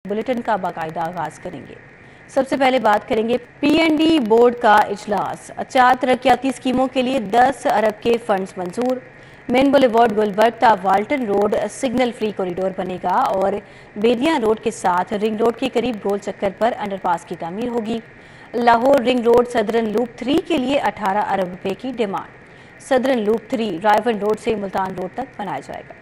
Bulletin का बाकायदा आगाज करेंगे। सबसे पहले बात करेंगे पीएनडी बोर्ड का इजलास। 4 तरक्याती स्कीमों के लिए 10 अरब के फंड्स मंजूर। मेन बुलेवार्ड गुलबर्ग ता Walton road signal free corridor बनेगा और बेदिया रोड के साथ रिंग रोड के करीब गोल चक्कर पर अंडरपास की तामीर होगी। Lahore ring road southern loop 3 के लिए 18 अरब रुपए की डिमांड। सदरन लूप 3 रायवन रोड से मुल्तान रोड तक बनाया जाएगा।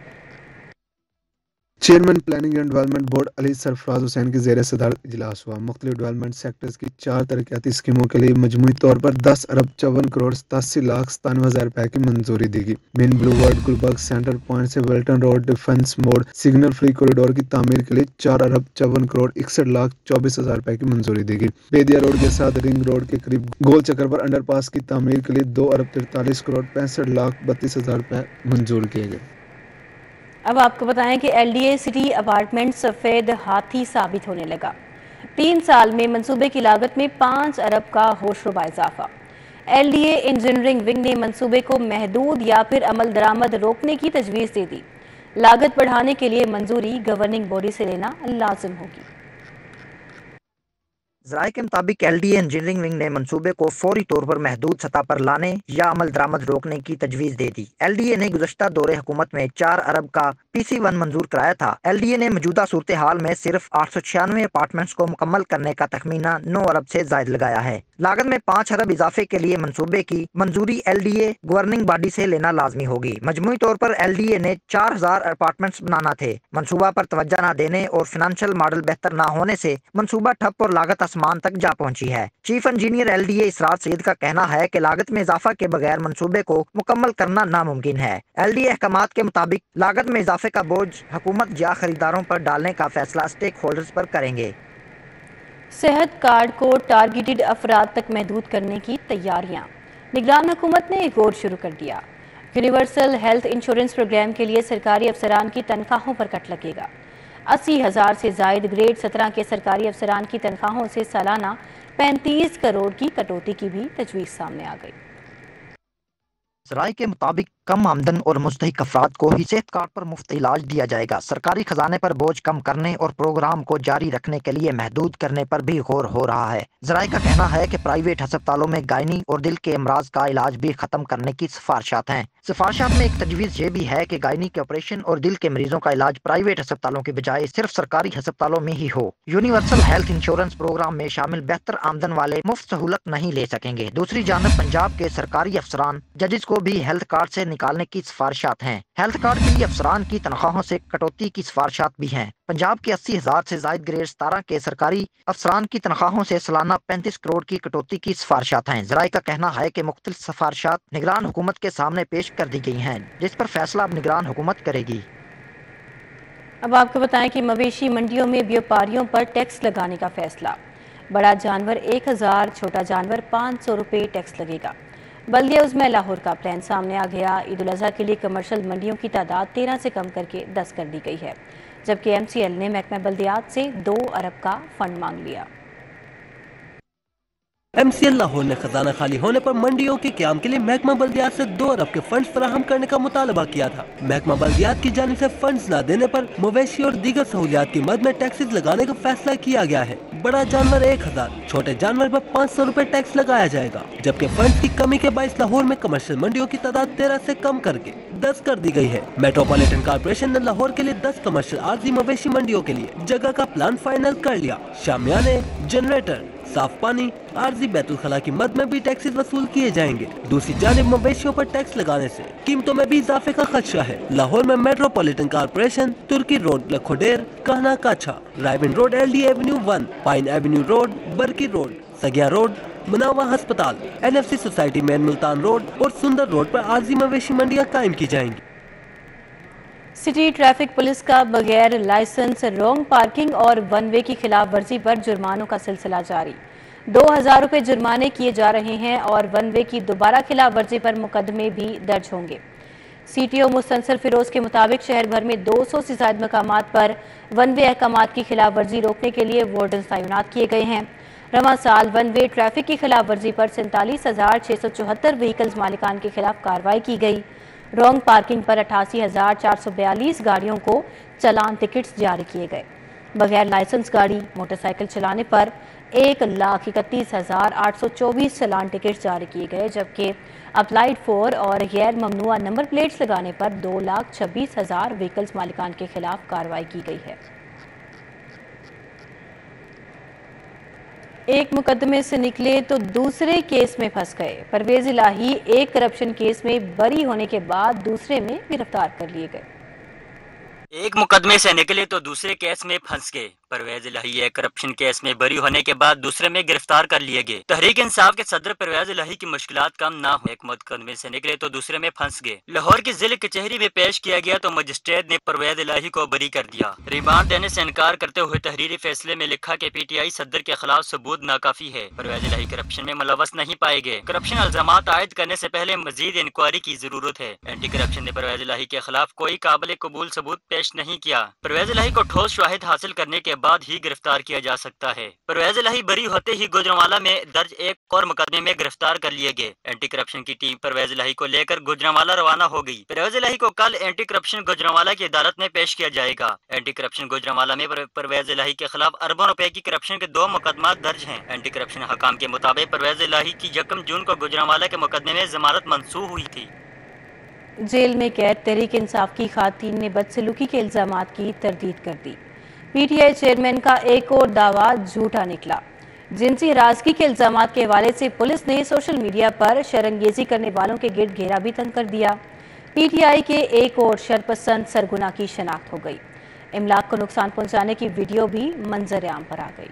Chairman planning and development board Ali Sarfaraz Hussain की ज़ेर सदारत इजलास हुआ। मुख्तलिफ डेवलपमेंट सेक्टर्स की 4 तरक्याती स्कीमों के लिए मजमूई तौर पर 10 अरब 54 करोड़ 87 लाख 97 रुपए की मंजूरी दी गई। Main boulevard Gulberg centre point से वेल्टन रोड डिफेंस मोड़ सिग्नल फ्री कॉरिडोर की तामीर के लिए 4 अरब 54 करोड़ 61 लाख 24 हजार रुपए की मंजूरी दी गई। बेदिया रोड के साथ रिंग रोड के करीब गोल चक्कर पर अंडरपास की तामीर के लिए 2 अरब 43 करोड़ 65 लाख 32 हजार रुपए मंजूर किए गए। अब आपको बताएं कि एलडीए सिटी अपार्टमेंट सफ़ेद हाथी साबित होने लगा। 3 साल में मंसूबे की लागत में 5 अरब का होशरुबा इजाफा। एलडीए इंजीनियरिंग विंग ने मंसूबे को महदूद या फिर अमल दरामद रोकने की तजवीज़ दे दी। लागत बढ़ाने के लिए मंजूरी गवर्निंग बॉडी से लेना लाजिम होगी। ज़राए के मुताबिक एलडीए इंजीनियरिंग विंग ने मंसूबे को फौरी तौर पर महदूद सतह पर लाने या अमल दरामद रोकने की तजवीज़ दे दी। एलडीए ने गुज़श्ता दौरे हुकूमत में 4 अरब का PC1 मंजूर कराया था। एलडीए ने मौजूदा सूरत हाल में सिर्फ 896 अपार्टमेंट्स को मुकम्मल करने का तखमीना 9 अरब से ज़ायद लगाया है। लागत में 5 अरब इजाफे के लिए मंसूबे की मंजूरी एलडीए गवर्निंग बॉडी से लेना लाजमी होगी। मजमूई तौर पर एलडीए ने 4000 अपार्टमेंट्स बनाना थे। मंसूबा पर तवज्जो न देने और फाइनेंशियल मॉडल बेहतर न होने से मंसूबा ठप और लागत आसमान तक जा पहुंची है। चीफ इंजीनियर एलडीए इसरार सईद का कहना है कि लागत में इजाफा के बगैर मंसूबे को मुकम्मल करना नामुमकिन है। एलडीए अहकामात के मुताबिक लागत में इजाफे का बोझ हुकूमत या खरीदारों पर डालने का फैसला स्टेक होल्डर्स पर करेंगे। सेहत कार्ड को टारगेटेड अफराद तक महदूद करने की तैयारियां। निगरान हुकूमत ने एक और शुरू कर दिया। यूनिवर्सल हेल्थ इंश्योरेंस प्रोग्राम के लिए सरकारी अफसरान की तनख्वाहों पर कट लगेगा। 80,000 से जायद ग्रेड 17 के सरकारी अफसरान की तनख्वाहों से सालाना 35 करोड़ की कटौती की भी तजवीज़ सामने आ गई। ज़राए के मुताबिक कम आमदन और मुस्तहिक अफराद को ही सेहत कार्ड पर मुफ्त इलाज दिया जाएगा। सरकारी खजाने पर बोझ कम करने और प्रोग्राम को जारी रखने के लिए महदूद करने पर भी गौर हो रहा है। ज़राए का कहना है कि प्राइवेट अस्पतालों में गायनी और दिल के अमराज का इलाज भी खत्म करने की सिफारिशात हैं। सिफारिशात में एक तजवीज़ ये भी है कि गायनी के ऑपरेशन और दिल के मरीजों का इलाज प्राइवेट अस्पतालों के बजाय सिर्फ सरकारी अस्पतालों में ही हो। यूनिवर्सल हेल्थ इंश्योरेंस प्रोग्राम में शामिल बेहतर आमदन वाले मुफ्त सहूलत नहीं ले सकेंगे। दूसरी जानब पंजाब के सरकारी अफसरान जजेस को भी हेल्थ कार्ड से निकालने की सिफारिशात हैं। हेल्थ कार्ड के लिए अफसरान की तनख्वाहों से कटौती की सिफारिशात भी हैं। पंजाब के 80,000 से जायद ग्रेड 17 के सरकारी अफसरान की तनख्वाहों से सालाना 35 करोड़ की कटौती की सिफारिशात हैं। ज़राए का कहना है कि मुख्तलिफ सिफारिशात निगरान हुकूमत के सामने पेश कर दी गई हैं, जिस पर फैसला अब निगरान हुकूमत करेगी। अब आपको बताएं कि मवेशी मंडियों में व्यापारियों पर टैक्स लगाने का फैसला। बड़ा जानवर 1000, छोटा जानवर 500 रुपये टैक्स लगेगा। बल्दिया उज़्मा लाहौर का प्लान सामने आ गया। ईद उल अज़हा के लिए कमर्शियल मंडियों की तादाद 13 से कम करके 10 कर दी गई है, जबकि MCL ने महकमा बल्दियात से 2 अरब का फंड मांग लिया। MCL लाहौर ने खजाना खाली होने पर मंडियों के क्याम के लिए महकमा बल्दियात से 2 अरब के फंड्स फराहम करने का मुतालबा किया था। महकमा बल्दियात की जानिब से फंड्स न देने पर मवेशी और दीगर सहूलियात की मद में टैक्सेस लगाने का फैसला किया गया है। बड़ा जानवर 1000, छोटे जानवर पर 500 रुपए टैक्स लगाया जाएगा, जबकि फंड्स की कमी के बायस लाहौर में कमर्शियल मंडियों की तादाद 13 से कम करके 10 कर दी गई है। मेट्रोपॉलिटन कॉर्पोरेशन ने लाहौर के लिए 10 कमर्शियल आरजी मवेशी मंडियों के लिए जगह का प्लान फाइनल कर लिया। शामियाने, जनरेटर, साफ पानी, आरजी बैतुल खला की मद में भी टैक्सेस वसूल किए जाएंगे। दूसरी जानिब मवेशियों पर टैक्स लगाने से कीमतों में भी इजाफे का खदशा है। लाहौर में मेट्रोपॉलिटन कॉर्पोरेशन, तुर्की road Lakhodair, Kahna Kacha, Raiwind road LD avenue 1, pine avenue road, Barki road, Saggian road, Munawa अस्पताल, NFC society main Multan road और सुंदर रोड पर आरजी मवेशी मंडियां कायम की जाएंगी। सिटी ट्रैफिक पुलिस का बगैर लाइसेंस रॉन्ग पार्किंग और वन वे की खिलाफ वर्जी पर जुर्मानों का सिलसिला जारी। 2000 रुपए जुर्माने किए जा रहे हैं और वन वे की दोबारा खिलाफ वर्जी पर मुकदमे भी दर्ज होंगे। CTO मुस्तनसर फिरोज के मुताबिक शहर भर में 200 से ज्यादा मकामात पर वन वे अहकामात की खिलाफ वर्जी रोकने के लिए वार्डन तैनात किए गए हैं। रवां साल वन वे ट्रैफिक की खिलाफ वर्जी पर 47,674 व्हीकल्स मालिकान के खिलाफ कार्रवाई की गई। रॉन्ग पार्किंग पर 88,442 गाड़ियों को चालान टिकट्स जारी किए गए। بغیر لائسنس گاڑی موٹر سائیکل چلانے پر 1,31,824 چلان ٹکٹ جاری کیے گئے، جبکہ اپلائیڈ فور اور غیر ممنوعہ نمبر پلیٹس لگانے پر 2,26,000 وہیکلز مالکان کے خلاف کارروائی کی گئی ہے۔ ایک مقدمے سے نکلے تو دوسرے کیس میں پھنس گئے۔ پرویز الہی ایک کرپشن کیس میں بری ہونے کے بعد دوسرے میں گرفتار کر لیے گئے۔ ایک مقدمے سے نکلے تو دوسرے کیس میں پھنس گئے۔ پرویز الہی ایک کرپشن کیس میں بری ہونے کے بعد دوسرے میں گرفتار کر لیے گئے۔ تحریک انصاف کے صدر پرویز الہی کی مشکلات کم نہ ہوں، ایک مقدمے سے نکلے تو دوسرے میں پھنس گئے۔ لاہور کی ضلع کچہری میں پیش کیا گیا تو مجسٹریٹ نے پرویز الہی کو بری کر دیا۔ ریمانڈ دینے سے انکار کرتے ہوئے تحریری فیصلے میں لکھا کہ پی ٹی آئی صدر کے خلاف ثبوت ناکافی ہے۔ پرویز الہی کرپشن میں ملوث نہیں پائے گئے۔ کرپشن الزامات عائد کرنے سے پہلے مزید انکوائری کی ضرورت ہے۔ اینٹی کرپشن نے پرویز الہی کے خلاف کوئی قابل قبول ثبوت پیش نہیں کیا۔ پرویز الہی کو ٹھوس شواہد حاصل کرنے کے بعد ہی گرفتار کیا جا سکتا ہے۔ پرویز الہی بری ہوتے ہی گوجرانوالہ میں درج ایک اور مقدمے میں گرفتار کر لیے گئے۔ اینٹی کرپشن کی ٹیم پرویز الہی کو لے کر گوجرانوالہ روانہ ہو گئی۔ پرویز الہی کو کل اینٹی کرپشن گوجرانوالہ کی عدالت میں پیش کیا جائے گا۔ اینٹی کرپشن گوجرانوالہ میں پرویز الہی کے خلاف اربوں روپے کی کرپشن کے 2 مقدمات درج ہیں۔ اینٹی کرپشن حکام کے مطابق پرویز الہی کی 1 جون کو گوجرانوالہ کے مقدمے میں ضمانت منسوخ ہوئی تھی۔ جیل میں قید تحریک انصاف کی خواتین نے بدسلوکی کے الزامات کی تردید کر دی۔ پی ٹی آئی چیئرمین کا ایک اور دعویٰ جھوٹا نکلا۔ جنسی ہراسگی کے الزامات کے حوالے سے پولیس نے سوشل میڈیا پر شرانگیزی کرنے والوں کے گرد گھیرا بھی تنگ کر دیا۔ پی ٹی آئی کے ایک اور شرپسند سرگنا کی شناخت ہو گئی۔ املاک کو نقصان پہنچانے کی ویڈیو بھی منظر عام پر آ گئی۔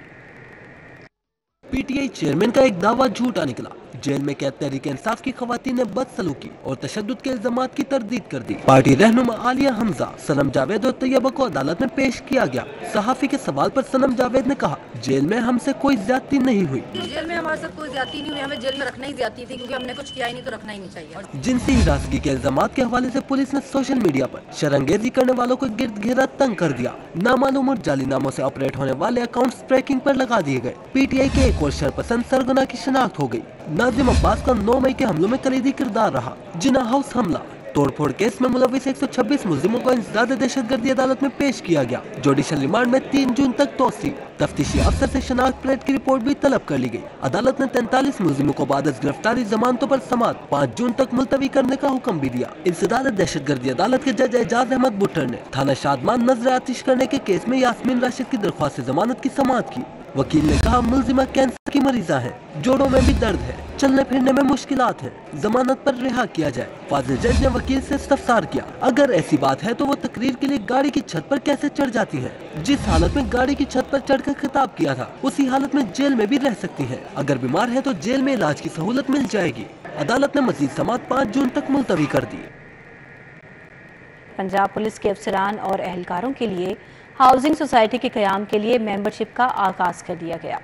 پی ٹی آئی چیئرمین کا ایک دعویٰ جھوٹا نکلا۔ جیل میں قید تحریک انصاف کی خواتین نے بدسلوکی اور تشدد کے الزامات کی تردید کر دی۔ پارٹی رہنما عالیہ حمزہ، صنم جاوید اور طیبہ کو عدالت میں پیش کیا گیا۔ صحافی کے سوال پر صنم جاوید نے کہا، جیل میں ہم سے کوئی زیادتی نہیں ہوئی۔ جیل میں ہمارے ساتھ کوئی زیادتی نہیں ہوئی، ہمیں جیل میں رکھنا ہی زیادتی تھی کیونکہ ہم نے کچھ کیا ہی نہیں تو رکھنا ہی نہیں چاہیے۔ جنسی ہراسگی کے الزامات کے حوالے سے پولیس نے سوشل میڈیا پر شرانگیزی کرنے والوں کو گرد گھیرا تنگ کر دیا۔ نامعلوم اور جعلی ناموں سے آپریٹ ہونے والے اکاؤنٹس ٹریکنگ پر لگا دیے گئے۔ پی ٹی آئی کے ایک اور شرپسند سرگنا کی شناخت ہو گئی۔ ناظم عباس کا 9 مئی کے حملوں میں کلیدی کردار رہا۔ جنا ہاؤس حملہ توڑ پھوڑ کیس میں ملوث 126 ملزموں کو انسداد دہشت گردی عدالت میں پیش کیا گیا۔ جوڈیشل ریمانڈ میں 3 جون تک توسیع۔ تفتیشی افسر سے شناخت پلیٹ کی رپورٹ بھی طلب کر لی گئی۔ عدالت نے 43 ملزموں کو بعد از گرفتاری ضمانتوں پر سماعت 5 جون تک ملتوی کرنے کا حکم بھی دیا۔ انسداد دہشت گردی عدالت کے جج اعجاز احمد بٹر نے تھانہ شادمان نظر آتش کرنے کے کیس میں یاسمین راشد کی درخواست ضمانت کی سماعت کی۔ وکیل نے کہا، ملزمہ کینسر کی مریضہ ہیں، جوڑوں میں بھی درد ہے، چلنے پھرنے میں مشکلات ہیں، ضمانت پر رہا کیا جائے۔ فاضل جج نے وکیل سے استفسار کیا، اگر ایسی بات ہے تو وہ تقریر کے لیے گاڑی کی چھت پر کیسے چڑھ جاتی ہیں؟ جس حالت میں گاڑی کی چھت پر چڑھ کر خطاب کیا تھا اسی حالت میں جیل میں بھی رہ سکتی ہیں۔ اگر بیمار ہے تو جیل میں علاج کی سہولت مل جائے گی۔ عدالت نے مزید سماعت 5 جون تک ملتوی کر دی۔ پنجاب پولیس کے افسران اور اہلکاروں کے لیے ہاؤسنگ سوسائٹی کے قیام کے لیے ممبرشپ کا آغاز کر دیا گیا۔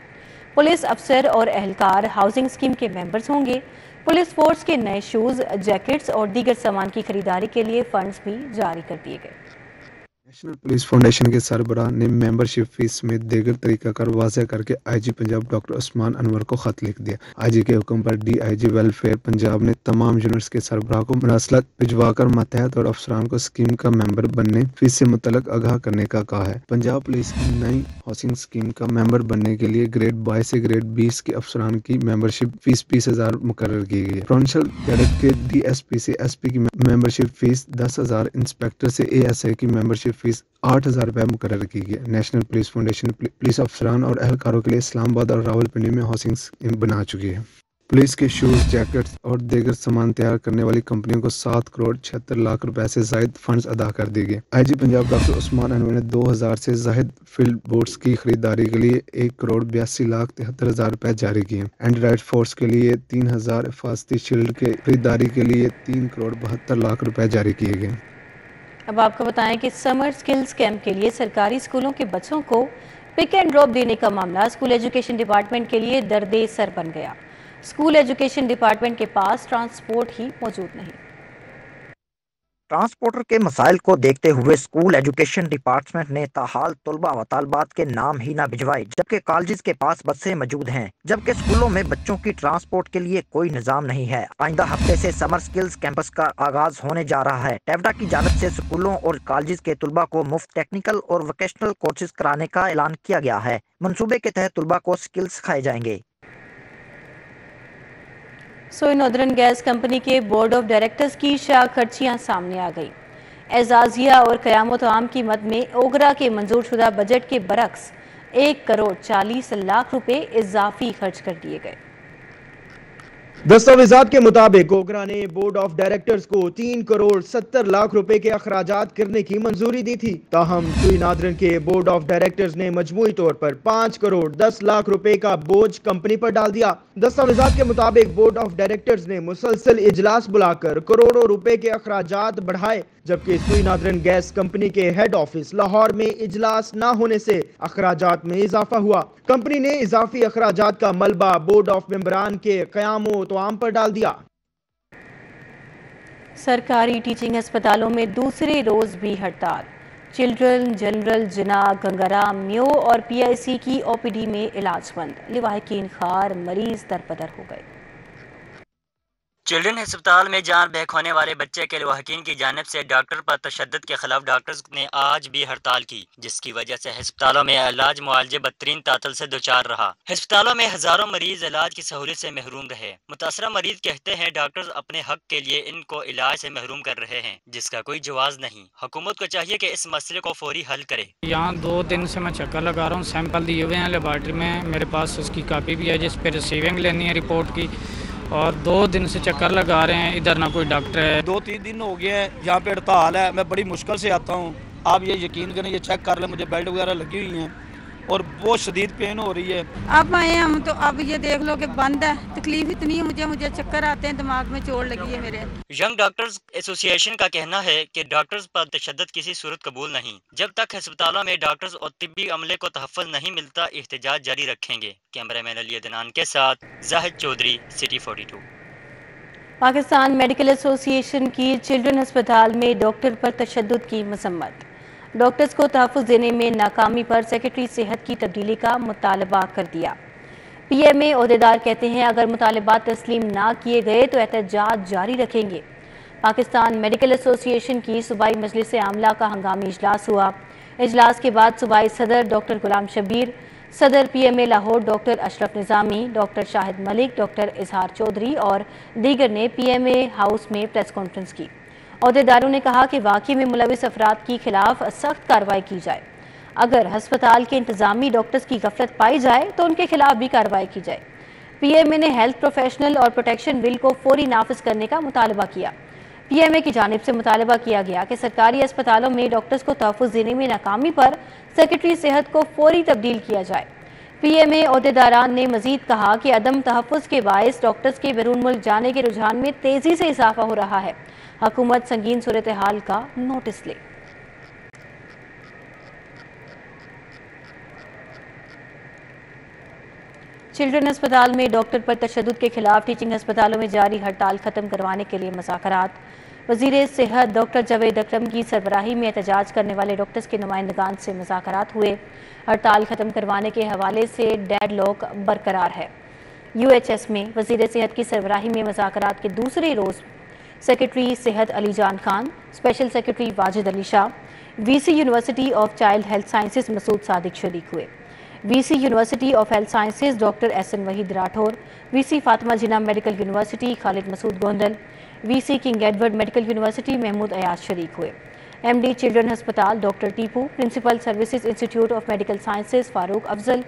پولیس افسر اور اہلکار ہاؤسنگ اسکیم کے ممبرز ہوں گے۔ پولیس فورس کے نئے شوز، جیکٹس اور دیگر سامان کی خریداری کے لیے فنڈز بھی جاری کر دیے گئے۔ نیشنل پولیس فاؤنڈیشن کے سربراہ نے ممبرشپ فیس سمیت دیگر طریقہ کار واضح کر کے آئی جی پنجاب ڈاکٹر عثمان انور کو خط لکھ دیا۔ آئی جی کے حکم پر D I G welfare Punjab نے تمام یونٹس کے سربراہ کو مراسلات بھجوا کر ماتحت اور افسران کو اسکیم کا ممبر بننے فیس سے متعلق آگاہ کرنے کا کہا ہے۔ پنجاب پولیس کی نئی ہاؤسنگ اسکیم کا ممبر بننے کے لیے گریڈ 22 سے گریڈ 20 کے افسران کی ممبرشپ فیس 20,000 مقرر کی گئی ہے۔ پروونشل کیڈٹ کے ڈی ایس پی سے ایس پی کی ممبرشپ فیس 10,000، انسپیکٹر سے اے ایس آئی کی ممبرشپ فیس 8,000 روپے مقرر کی گئی۔ نیشنل پولیس فاؤنڈیشن پولیس افسران اور اہلکاروں کے لیے اسلام آباد اور راولپنڈی میں ہاؤسنگ اسکیم بنا چکی ہے۔ پولیس کے شوز، جیکٹس اور دیگر سامان تیار کرنے والی کمپنیوں کو 7,76,00,000 روپے سے زائد فنڈز ادا کر دیے گئے۔ آئی جی پنجاب ڈاکٹر عثمان انور نے 2,000 سے زائد فیلڈ بوٹس کی خریداری کے لیے 1,82,73,000 روپے جاری کیے۔ اینڈرائڈ فورس کے لیے 3,000، حفاظتی شیلڈ کی خریداری کے لیے 3,72,00,000 روپے جاری کیے گئے۔ اب آپ کو بتائیں کہ سمر سکلز کیمپ کے لیے سرکاری اسکولوں کے بچوں کو پک اینڈ ڈراپ دینے کا معاملہ اسکول ایجوکیشن ڈپارٹمنٹ کے لیے درد سر بن گیا۔ اسکول ایجوکیشن ڈپارٹمنٹ کے پاس ٹرانسپورٹ ہی موجود نہیں۔ ट्रांसपोर्टर के मसाइल को देखते हुए स्कूल एजुकेशन डिपार्टमेंट ने ताहाल तलबा व तालबात के नाम ही ना भिजवाए, जबकि कॉलेज के पास बसें मौजूद हैं, जबकि स्कूलों में बच्चों की ट्रांसपोर्ट के लिए कोई निजाम नहीं है। आइंदा हफ्ते से समर स्किल्स कैंपस का आगाज होने जा रहा है। टेवडा की जानिब से स्कूलों और कॉलेज के तलबा को मुफ्त टेक्निकल और वोकेशनल कोर्सेज कराने का ऐलान किया गया है। मंसूबे के तहत तलबा को स्किल्स सिखाए जाएंगे। सोई नॉर्दर्न गैस कंपनी के बोर्ड ऑफ डायरेक्टर्स की शाह खर्चियां सामने आ गई। एजाजिया और क़यामत आम कीमत में ओगरा के मंजूर शुदा बजट के बरक्स 1 करोड़ 40 लाख रुपए इजाफी खर्च कर दिए गए। दस्तावेजात के मुताबिक ओगरा ने बोर्ड ऑफ डायरेक्टर्स को 3 करोड़ 70 लाख रुपए के अखराजात करने की मंजूरी दी थी। ताहम सोई नॉर्दर्न के बोर्ड ऑफ डायरेक्टर्स ने मजमूई तौर पर 5 करोड़ 10 लाख रुपए का बोझ कंपनी पर डाल दिया। दस्तावेजात के मुताबिक बोर्ड ऑफ डायरेक्टर्स ने मुसलसल इजलास बुलाकर करोड़ों रुपए के अखराजात बढ़ाए, जबकि सोई नॉर्दर्न गैस कंपनी के हेड ऑफिस लाहौर में इजलास न होने से अखराजात में इजाफा हुआ। कंपनी ने इजाफी अखराजात का मलबा बोर्ड ऑफ मेंबरान के क़यामत आम पर डाल दिया। सरकारी टीचिंग अस्पतालों में दूसरे रोज भी हड़ताल। चिल्ड्रन, जनरल, जिना, गंगाराम, म्यो और PIC की OPD में इलाज बंद। लिवाहिकीन खार मरीज दरबदर हो गए। चिल्ड्रन अस्पताल में जान बहक होने वाले बच्चे के लवाहकीन की जानिब से डॉक्टर पर तशद्दुद के खिलाफ डॉक्टर्स ने आज भी हड़ताल की, जिसकी वजह से अस्पतालों में इलाज मुआलजे बदतरीन तातल से दुचार रहा। अस्पतालों में हजारों मरीज इलाज की सहूलियत से महरूम रहे। मुतासरा मरीज कहते हैं डॉक्टर्स अपने हक के लिए इनको इलाज से महरूम कर रहे हैं, जिसका कोई जवाब नहीं। हुकूमत को चाहिए कि इस मसले को फौरी हल करे। यहाँ 2 दिन से मैं चक्कर लगा रहा हूँ, सैंपल दिए हुए हैं लेबॉर्ट्री में, मेरे पास उसकी कॉपी भी है जिस पे रिसीविंग लेनी है रिपोर्ट की, और 2 दिन से चक्कर लगा रहे हैं। इधर ना कोई डॉक्टर है। 2-3 दिन हो गए हैं यहाँ पे हड़ताल है। मैं बड़ी मुश्किल से आता हूँ। आप ये यकीन करें, ये चेक कर लें, मुझे बेल्ट वगैरह लगी हुई हैं और बहुत शदीद पेन हो रही है। अब आए हम तो अब ये देख लो कि बंद है। तकलीफ इतनी है मुझे चक्कर आते हैं, दिमाग में चोट लगी है मेरे। यंग डॉक्टर्स एसोसिएशन का कहना है कि डॉक्टर्स पर तशद्दुद किसी सूरत कबूल नहीं। जब तक अस्पतालों में डॉक्टर्स और तिब्बी अमले को तहफ़्फ़ुज़ नहीं मिलता, एहतजाज जारी रखेंगे। कैमरामैन अली अदनान के साथ Zahid Chaudhry, city 42। Pakistan medical association की चिल्ड्रन अस्पताल में डॉक्टर पर तशद्दुद की मजम्मत। डॉक्टर्स को तहफ़्फ़ुज़ देने में नाकामी पर सेक्रेटरी सेहत की तब्दीली का मुतालबा कर दिया। PMA ओहदेदार कहते हैं अगर मुतालबात तस्लीम ना किए गए तो एहतजाज जारी रखेंगे। पाकिस्तान मेडिकल एसोसिएशन की सूबाई मजलिस आमला का हंगामी इजलास हुआ। इजलास के बाद सूबाई सदर डॉक्टर गुलाम शबीर, सदर PMA लाहौर डॉक्टर अशरफ निज़ामी, डॉक्टर शाहिद मलिक, डॉक्टर इजहार चौधरी और दीगर ने PMA हाउस में प्रेस कॉन्फ्रेंस की। अहदेदारों ने कहा कि वाक़ई में मुलविस अफराद के खिलाफ सख्त कार्रवाई की जाए। अगर हस्पताल के इंतजामी डॉक्टर्स की गफलत पाई जाए तो उनके खिलाफ भी कार्रवाई की जाए। PMA ने हेल्थ प्रोफेशनल और प्रोटेक्शन बिल को फौरी नाफिज करने का मुतालबा किया। PMA की जानिब से मुतालबा किया गया कि सरकारी अस्पतालों में डॉक्टर्स को तहफ़्फ़ुज़ देने में नाकामी पर सेक्रेटरी सेहत को फौरी तब्दील किया जाए। PMA अहदेदारान ने मजीद कहा कि अदम तहफ़्फ़ुज़ के बायस डॉक्टर्स के बैरून मुल्क जाने के रुझान में तेज़ी से इजाफा हो रहा है। हुकूमत संगीन सूरत हाल का नोटिस ले। चिल्ड्रन अस्पताल में डॉक्टर पर तशद्दुद के खिलाफ टीचिंग अस्पतालों में जारी हड़ताल खत्म करवाने के लिए मुज़ाकरात। वज़ीर सेहत डॉक्टर जावेद अकरम की सरबराही में एहतजाज करने वाले डॉक्टर्स के नुमाइंदगान से मुज़ाकरात हुए। हड़ताल खत्म करवाने के हवाले से डेडलॉक बरकरार है। UHS में वज़ीर सेहत की सरबराही में मुज़ाकरात के दूसरे रोज़ सेक्रेटरी सेहत Ali Jan Khan, special secretary Wajid Ali Shah, VC university of child health sciences Masood Sadiq शरीक हुए। VC university of health sciences doctor SN Waheed Rathore, VC Fatima Jinnah medical university Khalid Masood Gondal, VC King Edward medical university Mahmood Ayaz शरीक हुए। MD चिल्ड्रन अस्पताल doctor Tipu, principal services institute of medical sciences Farooq Afzal,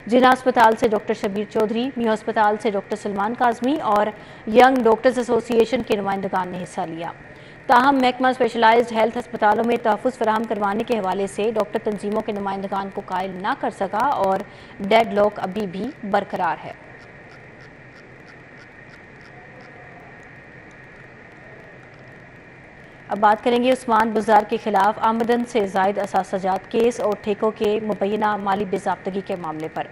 Jinnah अस्पताल से doctor Shabir Chaudhary, मियां अस्पताल से doctor Salman Kazmi और यंग डॉक्टर्स एसोसिएशन के नुमाइंदगान ने हिस्सा लिया। ताहम महकमा स्पेशलाइज्ड हेल्थ अस्पतालों में तहफ़्फ़ुज़ फराहम करवाने के हवाले से डॉक्टर तंजीमों के नुमाइंदगान को कायल ना कर सका और डेडलॉक अभी भी बरकरार है। अब बात करेंगे उस्मान बुज़ार के खिलाफ आमदन से ज़ायद असासजात केस और ठेकों के मुबैना माली बेज़ाब्तगी के मामले पर।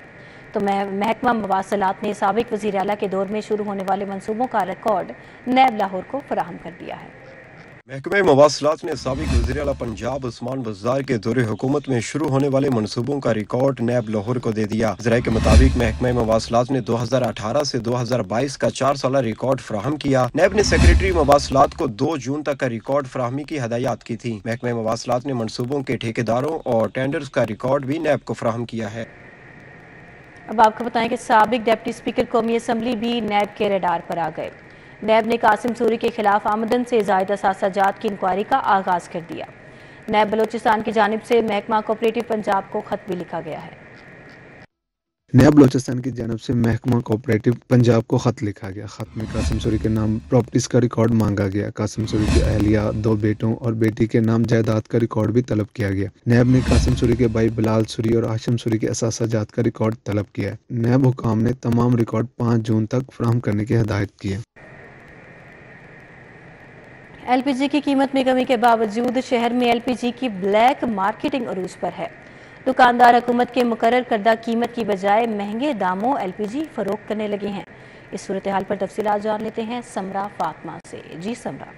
तो महकमा मवासलात ने साबिक वज़ीर आला के दौर में शुरू होने वाले मंसूबों का रिकॉर्ड नैब लाहौर को फराहम कर दिया है। محکمہ مواصلات نے سابق وزیر اعلیٰ پنجاب عثمان بزدار کے دور حکومت میں شروع ہونے والے منصوبوں کا ریکارڈ نیب لاہور کو دے دیا۔ ذرائع کے مطابق محکمہ مواصلات نے 2018 سے 2022 کا 4 سالہ ریکارڈ فراہم کیا۔ نیب نے سیکریٹری مواصلات کو 2 جون تک کا ریکارڈ فراہمی کی ہدایات کی تھی۔ محکمہ مواصلات نے منصوبوں کے ٹھیکیداروں اور ٹینڈرز کا ریکارڈ بھی نیب کو فراہم کیا ہے۔ اب آپ کو بتائیں کہ سابق ڈپٹی اسپیکر قومی اسمبلی بھی نیب کے ریڈار پر آ گئے۔ نیب نے قاسم سوری کے خلاف آمدن سے زائد اثاثہ جات کی انکوائری کا آغاز کر دیا۔ نیب بلوچستان کی جانب سے محکمہ کوآپریٹو پنجاب کو خط بھی لکھا گیا ہے۔ نیب بلوچستان کی جانب سے محکمہ کوآپریٹو پنجاب کو خط لکھا گیا۔ خط میں قاسم سوری کے نام پراپرٹیز کا ریکارڈ مانگا گیا۔ قاسم سوری کی اہلیہ، 2 بیٹوں اور بیٹی کے نام جائیداد کا ریکارڈ بھی طلب کیا گیا۔ نیب نے قاسم سوری کے بھائی بلال سوری اور ہاشم سوری کے اثاثہ جات کا ریکارڈ طلب کیا ہے۔ نیب حکام نے تمام ریکارڈ 5 جون تک فراہم کرنے کی ہدایت کی ہے۔ ایل پی جی کی قیمت میں کمی کے باوجود شہر میں ایل پی جی کی بلیک مارکیٹنگ عروج پر ہے۔ دکاندار حکومت کے مقرر کردہ قیمت کی بجائے مہنگے داموں ایل پی جی فروخت کرنے لگے ہیں۔ اس صورتحال پر تفصیلات جان لیتے ہیں سمرا فاطمہ سے۔ جی سمرا۔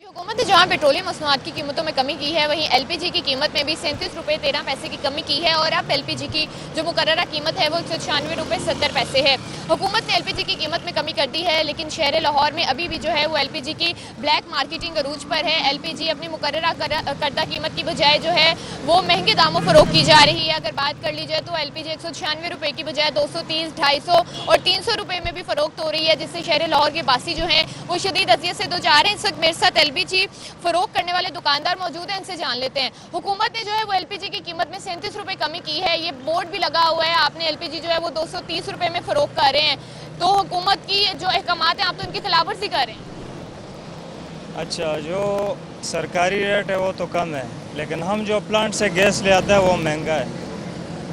حکومت نے جہاں پیٹرولیم مصنوعات کی قیمتوں میں کمی کی ہے، وہیں ایل پی جی کی قیمت میں بھی 37 روپے 13 پیسے کی کمی کی ہے اور اب ایل پی جی کی جو مقررہ قیمت ہے وہ 196 روپے 70 پیسے ہے۔ حکومت نے ایل پی جی کی قیمت میں کمی کر دی ہے، لیکن شہر لاہور میں ابھی بھی جو ہے وہ ایل پی جی کی بلیک مارکیٹنگ عروج پر ہے۔ ایل پی جی اپنی مقررہ کردہ قیمت کی بجائے جو ہے وہ مہنگے داموں فروخت کی جا رہی ہے۔ اگر بات کر لی جائے تو ایل پی جی 196 روپے کی بجائے 230، 250 اور 300 روپے میں بھی فروخت ہو رہی ہے، جس سے شہر لاہور کے باسی جو ہیں وہ شدید اذیت سے دوچار ہیں۔ اس وقت میرے ساتھ ایل پی جی فروخت کرنے والے دکاندار موجود ہیں، ان سے جان لیتے ہیں۔ حکومت نے جو ہے وہ ایل پی جی کی قیمت میں 37 روپے کمی کی ہے، یہ بورڈ بھی لگا ہوا ہے، آپ نے ایل پی جی جو ہے وہ 230 روپے میں فروخت کر رہے ہیں، تو حکومت کی جو احکامات ہیں آپ تو ان کی خلاف ورزی کر رہے ہیں۔ اچھا، جو سرکاری ریٹ ہے وہ تو کم ہے، لیکن ہم جو پلانٹ سے گیس لے آتے ہیں وہ مہنگا ہے۔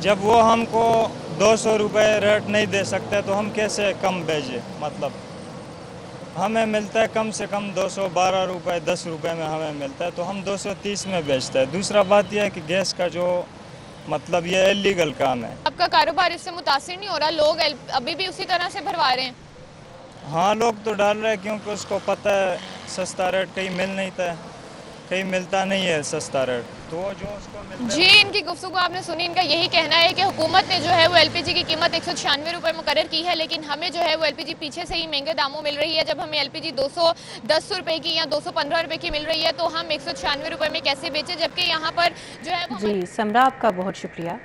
جب وہ ہم کو 200 روپے ریٹ نہیں دے سکتے تو ہم کیسے کم بھیجیں؟ مطلب ہمیں ملتا ہے کم سے کم 212 روپے 10 روپے میں ہمیں ملتا ہے، تو ہم 230 میں بیچتے ہیں۔ دوسرا بات یہ ہے کہ گیس کا جو مطلب یہ ایلیگل کام ہے۔ آپ کا کاروبار اس سے متاثر نہیں ہو رہا؟ لوگ ابھی بھی اسی طرح سے بھروا رہے ہیں؟ ہاں، لوگ تو ڈال رہے ہیں کیونکہ اس کو پتہ ہے سستا ریٹ کہیں مل نہیں تھا، کہیں ملتا نہیں ہے سستا ریٹ، تو جو اس کو ملتا ہے۔ جی، ان کی گفتگو آپ نے سنی، ان کا یہی کہنا ہے کہ حکومت نے جو ہے وہ ایل پی جی کی قیمت 196 روپے مقرر کی ہے، لیکن ہمیں جو ہے وہ ایل پی جی پیچھے سے ہی مہنگے داموں مل رہی ہے۔ جب ہمیں ایل پی جی 210 روپے کی یا 215 روپے کی مل رہی ہے تو ہم 196 روپے میں کیسے بیچیں، جبکہ یہاں پر جو ہے جی سمرا، آپ کا بہت شکریہ۔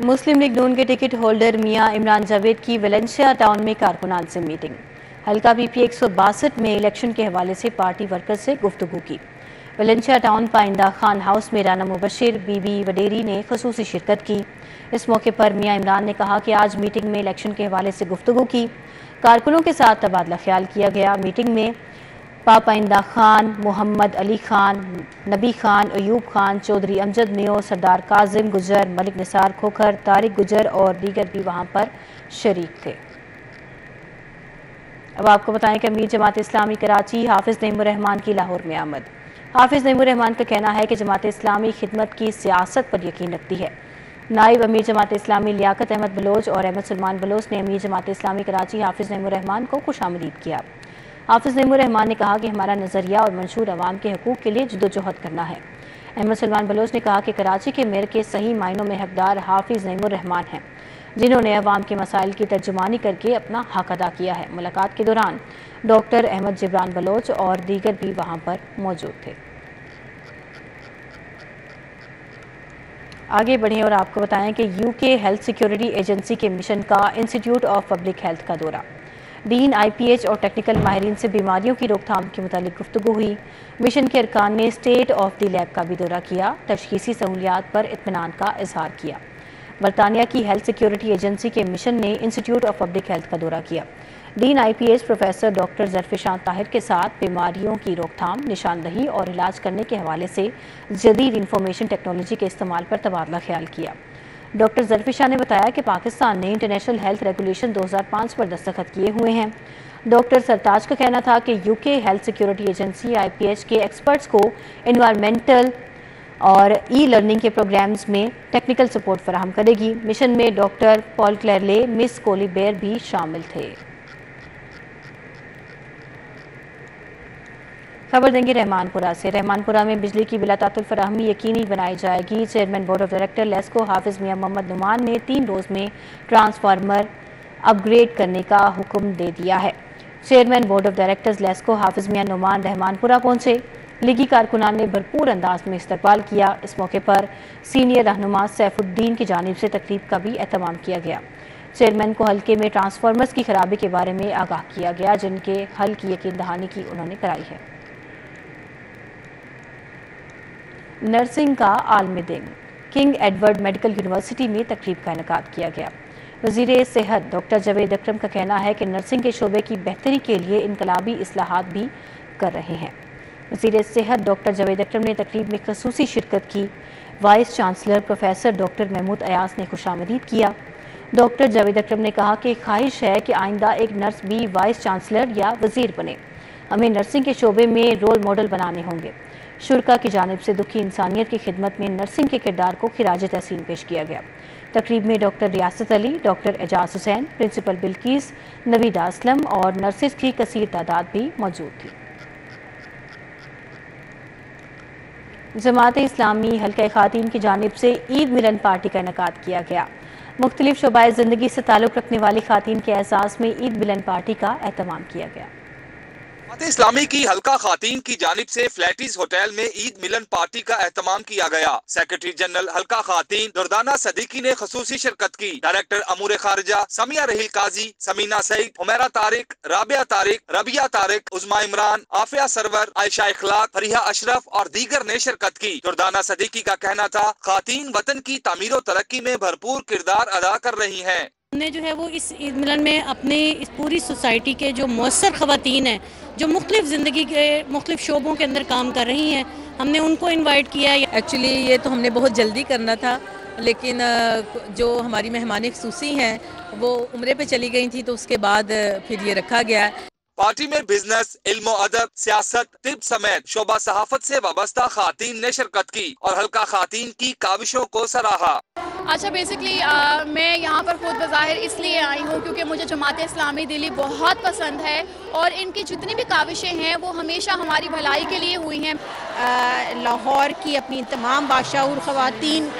مسلم لیگ نون کے ٹکٹ ہولڈر میاں عمران جاوید کی ویلنسیا ٹاؤن میں کارکنان سے میٹنگ۔ حلقہ بی پی 162 میں الیکشن کے حوالے سے پارٹی ورکر سے گفتگو کی۔ ویلنسیا ٹاؤن پائندہ خان ہاؤس میں رانا مبشر بی بی وڈیری نے خصوصی شرکت کی۔ اس موقع پر میاں عمران نے کہا کہ آج میٹنگ میں الیکشن کے حوالے سے گفتگو کی، کارکنوں کے ساتھ تبادلہ خیال کیا گیا۔ میٹنگ میں پائندہ خان، محمد علی خان، نبی خان، ایوب خان، چودھری امجد میو، سردار کاظم گجر، ملک نثار کھوکھر، طارق گجر اور دیگر بھی وہاں پر شریک تھے۔ اب آپ کو بتائیں کہ امیر جماعت اسلامی کراچی حافظ نعیم الرحمان کی لاہور میں آمد۔ حافظ نعیم الرحمان کا کہنا ہے کہ جماعت اسلامی خدمت کی سیاست پر یقین رکھتی ہے۔ نائب امیر جماعت اسلامی لیاقت احمد بلوچ اور احمد سلمان بلوچ نے امیر جماعت اسلامی کراچی حافظ نعیم الرحمان کو خوش آمدید کیا۔ حافظ نعیم الرحمان نے کہا کہ ہمارا نظریہ اور منشور عوام کے حقوق کے لیے جدوجہد کرنا ہے۔ احمد سلمان بلوچ نے کہا کہ کراچی کے میئر کے صحیح معنوں میں حقدار حافظ نعیم الرحمان ہیں، جنہوں نے عوام کے مسائل کی ترجمانی کر کے اپنا حق ادا کیا ہے۔ ملاقات کے دوران ڈاکٹر احمد جبران بلوچ اور دیگر بھی وہاں پر موجود تھے۔ آگے بڑھیں اور آپ کو بتائیں کہ U K health security agency کے مشن کا انسٹیٹیوٹ آف پبلک ہیلتھ کا دورہ۔ ڈین، آئی پی ایچ اور ٹیکنیکل ماہرین سے بیماریوں کی روک تھام کے متعلق گفتگو ہوئی۔ مشن کے ارکان نے اسٹیٹ آف دی لیب کا بھی دورہ کیا، تشخیصی سہولیات پر اطمینان کا اظہار کیا۔ برطانیہ کی ہیلتھ سیکیورٹی ایجنسی کے مشن نے انسٹیٹیوٹ آف پبلک ہیلتھ کا دورہ کیا۔ Dean I P H professor doctor Zarfishan Tahir کے ساتھ بیماریوں کی روک تھام، نشاندہی اور علاج کرنے کے حوالے سے جدید انفارمیشن ٹیکنالوجی کے استعمال پر تبادلہ خیال کیا۔ ڈاکٹر ظرفشان نے بتایا کہ پاکستان نے انٹرنیشنل ہیلتھ ریگولیشن 2005 پر دستخط کیے ہوئے ہیں۔ ڈاکٹر سرتاج کا کہنا تھا کہ U K health security agency I P H کے ایکسپرٹس کو انوائرمنٹل اور ای لرننگ کے پروگرامز میں ٹیکنیکل سپورٹ فراہم کرے گی۔ مشن میں ڈاکٹر پال کلیرلے، مس کولی بیر بھی شامل تھے۔ खबर देंगे रहमानपुरा से। रहमानपुरा में बिजली की बिलातातुल फराहमी यकीनी बनाई जाएगी। Chairman board of director LESCO Hafiz Mian Mohammad Numan ने 3 रोज में ट्रांसफार्मर अपग्रेड करने का हुक्म दे दिया है। Chairman board of directors LESCO Hafiz Mian Numan Rehmanpura पहुंचे। लीगी कारकुनान ने भरपूर अंदाज में इस्तकबाल किया। इस मौके पर सीनियर रहनुमा सैफुद्दीन की जानिब से तकरीब का भी एहतमाम किया गया। चेयरमैन को हल्के में ट्रांसफार्मर्स की खराबी के बारे में आगाह किया गया, जिनके हल की यकीन दहानी की उन्होंने कराई है। नर्सिंग का आलमी दिन। किंग एडवर्ड मेडिकल यूनिवर्सिटी में तकरीब का इनेकाद किया गया। वज़ीर सेहत डॉक्टर जावेद अकरम का कहना है कि नर्सिंग के शोबे की बेहतरी के लिए इनकलाबी इस्लाहात भी कर रहे हैं। वज़ीर सेहत डॉक्टर जावेद अकरम ने तकरीब में ख़ुसूसी शिरकत की। Vice chancellor professor doctor Mahmood Ayaz ने खुशामदीद किया। डॉक्टर जावेद अकरम ने कहा कि ख्वाहिश है कि आइंदा एक नर्स भी वाइस चांसलर या वज़ीर बने। हमें नर्सिंग के शोबे में रोल मॉडल बनाने होंगे। शुरका की जानिब से दुखी इंसानियत की खिदमत में नर्सिंग के किरदार को खिराज तहसीन पेश किया गया। तकरीब में डॉक्टर रियासत अली, डॉक्टर एजाज हुसैन, प्रिंसिपल बिल्किस, नवीदा असलम और नर्सिस की कसीर तादाद भी मौजूद थी। जमात इस्लामी हल्का ख़वातीन की जानिब से ईद मिलन पार्टी का इनेकाद किया गया। मुख्तलिफ शोबाए ज़िंदगी से ताल्लुक़ रखने वाली ख़वातीन के एहसास में ईद मिलन पार्टी का एहतमाम किया गया। इस्लामी की हल्का खातीन की जानिब से फ्लैटिस होटल में ईद मिलन पार्टी का एहतमाम किया गया। सेक्रेटरी जनरल हल्का खातीन दुर्दाना सदीकी ने खसूसी शिरकत की। डायरेक्टर अमूर खारजा समिया रहील काजी, समीना सईद, हुमैरा तारिक, राबिया तारिक, रबिया तारिक, उज़मा इमरान, आफिया सरवर, आयशा इखलाक, फरीहा अशरफ और दीगर ने शिरकत की। दुर्दाना सदीकी का कहना था खातीन वतन की तामीर और तरक्की में भरपूर किरदार अदा कर रही हैं। हमने जो है वो इस ईद मिलन में अपने इस पूरी सोसाइटी के जो मौसर ख़वातीन हैं, जो मुख्तलिफ ज़िंदगी के मुख्तलिफ शोबों के अंदर काम कर रही हैं, हमने उनको इनवाइट किया। एक्चुअली ये तो हमने बहुत जल्दी करना था, लेकिन जो हमारी मेहमान ख़ुसूसी हैं वो उम्रे पे चली गई थी, तो उसके बाद फिर ये रखा गया। पार्टी में बिजनेस, इल्म अदब, सियासत, तिब समेत शोबा सहाफत से वाबस्ता खातीन ने शिरकत की और हल्का खातीन की काविशों को सराहा। अच्छा, बेसिकली मैं यहाँ पर खुद बज़ाहिर इसलिए आई हूँ क्योंकि मुझे जमात इस्लामी दिल्ली बहुत पसंद है और इनकी जितनी भी काविशें हैं वो हमेशा हमारी भलाई के लिए हुई हैं। लाहौर की अपनी तमाम बादशाह ख़वातीन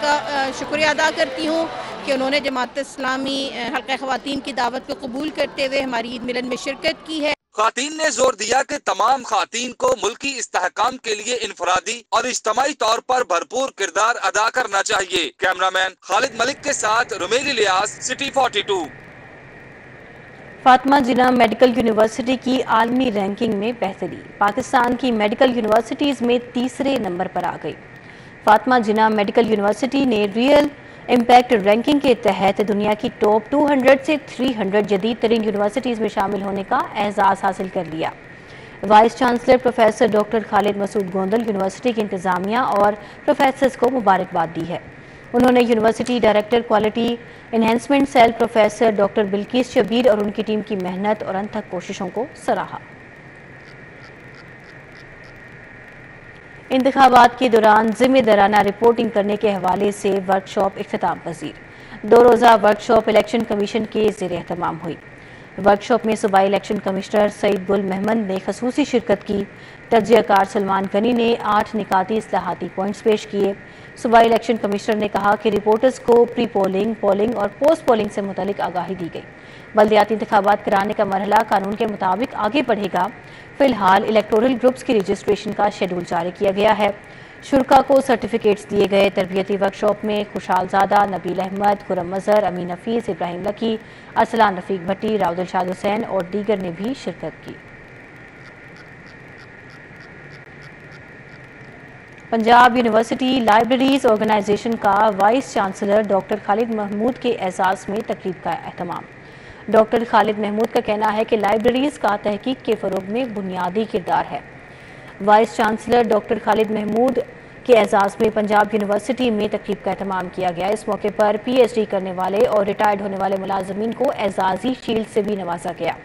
का शुक्रिया अदा करती हूँ कि उन्होंने जमात इस्लामी हल्का ख़वातीन की दावत को कबूल करते हुए हमारी ईद मिलन में शिरकत की है। खातीन ने जोर दिया कि तमाम खातीन को मुल्की इस्तेहकाम के लिए इनफरादी और इज्तमाई तौर पर भरपूर किरदार अदा करना चाहिए। कैमरामैन खालिद मलिक के साथ Rumel Ilyas, city 42। Fatima Jinnah medical university की आलमी रैंकिंग में बेहतरी। पाकिस्तान की मेडिकल यूनिवर्सिटीज़ में 3रे नंबर पर आ गई। फातिमा जिन्ना मेडिकल यूनिवर्सिटी ने रियल इम्पैक्ट रैंकिंग के तहत दुनिया की टॉप 200 से 300 जदीद तरीन यूनिवर्सिटीज़ में शामिल होने का एजाज़ हासिल कर लिया। Vice chancellor professor doctor Khalid Masood Gondal university की इंतज़ामिया और प्रोफेसर्स को मुबारकबाद दी है। उन्होंने university director quality enhancement cell professor doctor Bilquis Shabbir और उनकी टीम की मेहनत और अनथक कोशिशों को सराहा। इंतखाबात के दौरान जिम्मेदाराना रिपोर्टिंग करने के हवाले से वर्कशॉप इख्तिताम पजीर। 2 रोज़ा वर्कशॉप इलेक्शन कमीशन के ज़ेर एहतमाम हुई। वर्कशॉप में सूबाई इलेक्शन कमिश्नर सईद गुल महमद ने खसूसी शिरकत की। तज्ज़ियाकार सलमान गनी ने 8 निकाती इस्लाहाती पॉइंट्स पेश किए। सूबाई इलेक्शन कमिश्नर ने कहा कि रिपोर्टर्स को प्री पोलिंग, पोलिंग और पोस्ट पोलिंग से मुतालिक आगाही दी गई। बल्दियाती इंतखाबात कराने का मरहला कानून के मुताबिक आगे बढ़ेगा। फिलहाल इलेक्टोरल ग्रुप्स की रजिस्ट्रेशन का शेड्यूल जारी किया गया है। शुरका को सर्टिफिकेट्स दिए गए। तरबियती वर्कशॉप में खुशालजादा, नबील अहमद, खुरम मजहर, अमीन हफीज, इब्राहिम लकी, अरसलान रफीक भट्टी, राउदल शाद हुसैन और दीगर ने भी शिरकत की। पंजाब यूनिवर्सिटी लाइब्रेरीज ऑर्गेनाइजेशन का vice chancellor doctor Khalid Mahmood के एजाज़ में तकरीब का एहतमाम। डॉक्टर खालिद महमूद का कहना है कि लाइब्रेरीज का तहकीक के फ़रोग में बुनियादी किरदार है। Vice chancellor doctor Khalid Mahmood के एजाज़ में पंजाब यूनिवर्सिटी में तकरीब का एहतमाम किया गया। इस मौके पर PhD करने वाले और रिटायर्ड होने वाले मुलाजमीन को एजाज़ी शील्ड से भी नवाजा गया।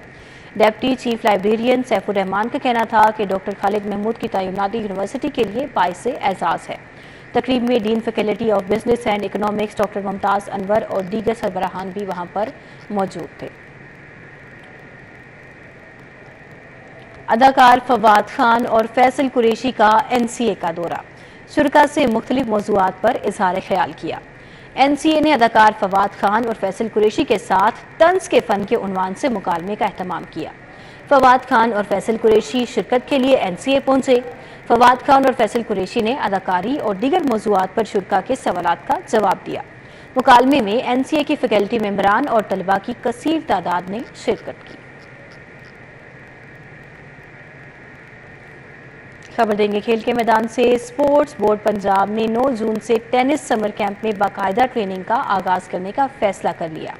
Deputy chief librarian Saifur Rahman का कहना था कि डॉक्टर खालिद महमूद की तैनाती यूनिवर्सिटी के लिए बाइस एजाज़ है। तकरीब में dean faculty of business and economics doctor Mumtaz Anwar और दीगर सरबराहान भी वहां पर मौजूद थे। اداکار فواد خان اور فیصل قریشی کا NCA کا دورہ، شرکاء سے مختلف موضوعات پر اظہار خیال کیا۔ NCA نے اداکار فواد خان اور فیصل قریشی کے ساتھ طنز کے فن کے عنوان سے مکالمے کا اہتمام کیا۔ فواد خان اور فیصل قریشی شرکت کے لیے NCA پہنچے۔ فواد خان اور فیصل قریشی نے اداکاری اور دیگر موضوعات پر شرکاء کے سوالات کا جواب دیا۔ مکالمے میں NCA کی فیکلٹی ممبران اور طلباء کی کثیر تعداد نے شرکت کی۔ خبر دیں گے کھیل کے میدان سے۔ اسپورٹس بورڈ پنجاب نے 9 جون سے ٹینس سمر کیمپ میں باقاعدہ ٹریننگ کا آغاز کرنے کا فیصلہ کر لیا۔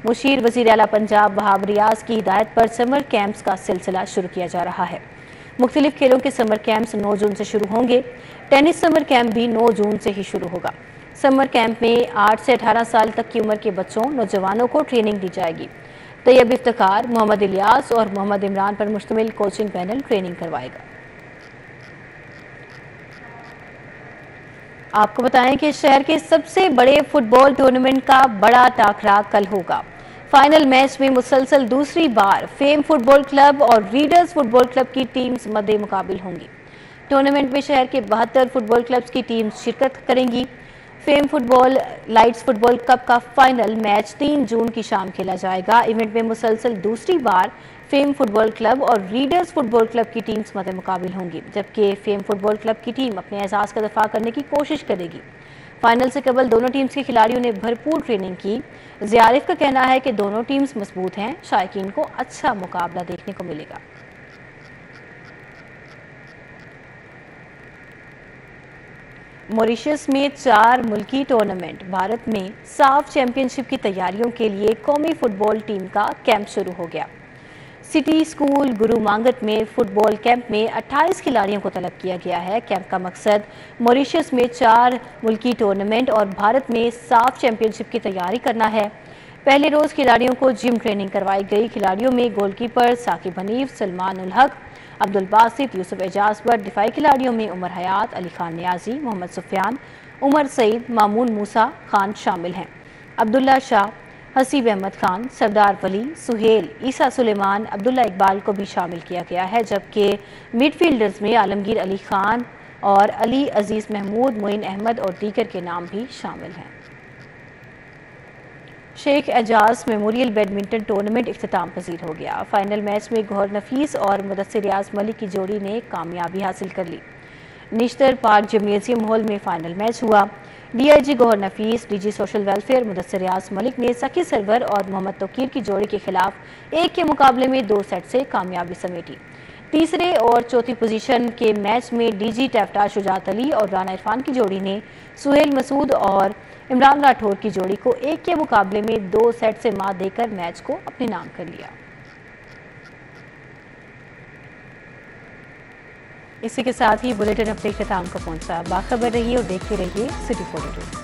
مشیر وزیر اعلیٰ پنجاب وہاب ریاض کی ہدایت پر سمر کیمپس کا سلسلہ شروع کیا جا رہا ہے۔ مختلف کھیلوں کے سمر کیمپس 9 جون سے شروع ہوں گے۔ ٹینس سمر کیمپ بھی 9 جون سے ہی شروع ہوگا۔ سمر کیمپ میں 8 سے 18 سال تک کی عمر کے بچوں نوجوانوں کو ٹریننگ دی جائے گی۔ طیب افتخار، محمد الیاس اور محمد عمران پر مشتمل کوچنگ پینل ٹریننگ کروائے گا۔ آپ کو بتائیں کہ شہر کے سب سے بڑے فٹ بال ٹورنامنٹ کا بڑا ٹاکرا کل ہوگا۔ فائنل میچ میں مسلسل دوسری بار فیم فٹ بال کلب اور ریڈرز فٹ بال کلب کی ٹیمز مد مقابل ہوں گی۔ ٹورنامنٹ میں شہر کے 72 فٹ بال کلبز کی ٹیمز شرکت کریں گی۔ فیم فٹ بال لائٹس فٹ بال کپ کا فائنل میچ 3 جون کی شام کھیلا جائے گا۔ ایونٹ میں مسلسل دوسری بار فیم فٹ بال کلب اور ریڈرز فٹ بال کلب کی ٹیمز مد مقابل ہوں گی، جبکہ فیم فٹ بال کلب کی ٹیم اپنے اعزاز کا دفاع کرنے کی کوشش کرے گی۔ فائنل سے قبل دونوں ٹیمز کے کھلاڑیوں نے بھرپور ٹریننگ کی۔ زیارف کا کہنا ہے کہ دونوں ٹیمز مضبوط ہیں، شائقین کو اچھا مقابلہ دیکھنے کو ملے گا۔ موریشس میں 4 ملکی ٹورنامنٹ بھارت میں صاف چیمپئن شپ کی تیاریوں کے لیے قومی فٹ بال ٹیم کا کیمپ شروع ہو گیا۔ سٹی اسکول گرو مانگت میں فٹ بال کیمپ میں 28 کھلاڑیوں کو طلب کیا گیا ہے۔ کیمپ کا مقصد موریشس میں 4 ملکی ٹورنامنٹ اور بھارت میں صاف چیمپئن شپ کی تیاری کرنا ہے۔ پہلے روز کھلاڑیوں کو جم ٹریننگ کروائی گئی۔ کھلاڑیوں میں goal keeper Saqib Hanif, Salman ul Haq, Abdul Basit, Yusuf Ejaz but. دفاعی کھلاڑیوں میں عمر حیات، علی خان نیازی، محمد سفیان، عمر سعید، مامون موسیٰ خان شامل ہیں۔ عبداللہ شاہ، حسیب احمد خان، سردار ولی، سہیل، عیسیٰ سلیمان، عبداللہ اقبال کو بھی شامل کیا گیا ہے، جبکہ مڈ فیلڈرز میں عالمگیر علی خان اور علی عزیز محمود، معین احمد اور دیگر کے نام بھی شامل ہیں۔ شیخ اعجاز میموریل بیڈمنٹن ٹورنامنٹ اختتام پذیر ہو گیا۔ فائنل میچ میں گوہر نفیس اور مدثر ریاض ملک کی جوڑی نے کامیابی حاصل کر لی۔ نشتر پارک جمنیزیم ہال میں فائنل میچ ہوا۔ DIG گوہر نفیس، DG سوشل ویلفیئر مدثر ریاض ملک نے سکی سرور اور محمد توقیر کی جوڑی کے خلاف 1 کے مقابلے میں 2 سیٹ سے کامیابی سمیٹی۔ تیسرے اور چوتھی پوزیشن کے میچ میں DG ٹیفٹا شجاعت علی اور رانا عرفان کی جوڑی نے سہیل مسعود اور عمران راٹھور کی جوڑی کو 1 کے مقابلے میں 2 سیٹ سے مات دے کر میچ کو اپنے نام کر لیا۔ اسی کے ساتھ ہی بلیٹن اپنے اختتام کو پہنچا۔ باخبر رہیے اور دیکھتے رہیے سٹی 42۔